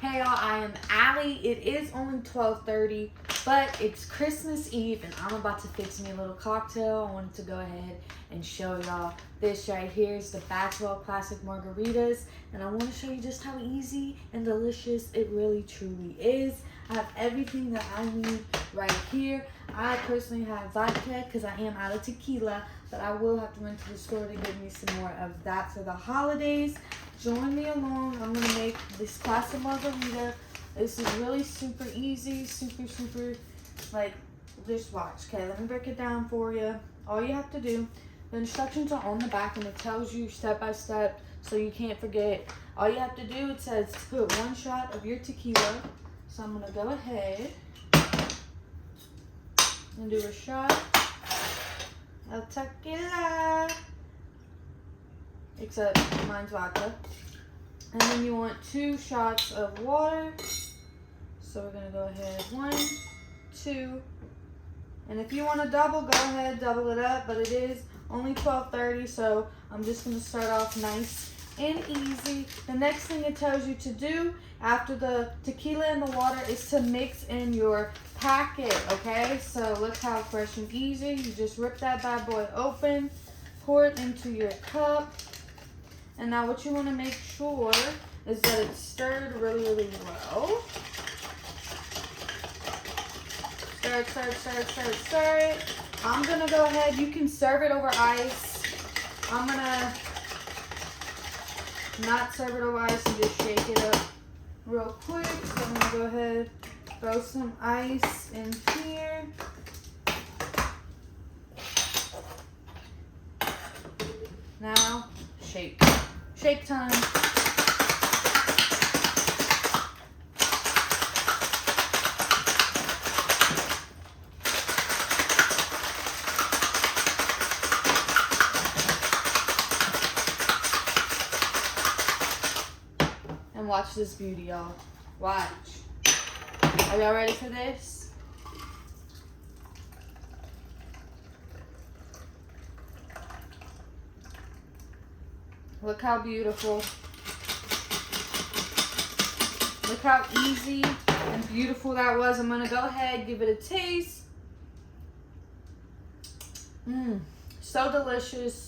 Hey y'all, I am Allie. It is only 12:30, but it's Christmas Eve and I'm about to fix me a little cocktail. I wanted to go ahead and show y'all this right here is the Batchwell Classic Margaritas, and I want to show you just how easy and delicious it really truly is. I have everything that I need right here. I personally have vodka because I am out of tequila, but I will have to run to the store to get me some more of that for the holidays. Join me along. I'm going to make this classic margarita. This is really super easy, super, like, just watch. Okay, let me break it down for you. All you have to do, the instructions are on the back and it tells you step by step so you can't forget. All you have to do, it says to put 1 shot of your tequila. So I'm going to go ahead and do a shot of tequila. Except mine's vodka. And then you want 2 shots of water. So we're gonna go ahead, 1, 2. And if you want to double, go ahead, double it up. But it is only 12:30, so I'm just gonna start off nice and easy. The next thing it tells you to do after the tequila and the water is to mix in your packet, okay? So look how fresh and easy. You just rip that bad boy open, pour it into your cup. And now what you want to make sure is that it's stirred really well. Stir it. I'm going to go ahead. You can serve it over ice. I'm going to not serve it over ice and just shake it up real quick. So I'm going to go ahead, throw some ice in here. Now, shake. Shake time. And watch this beauty, y'all. Watch. Are y'all ready for this? Look how beautiful. Look how easy and beautiful that was. I'm going to go ahead, give it a taste. So delicious,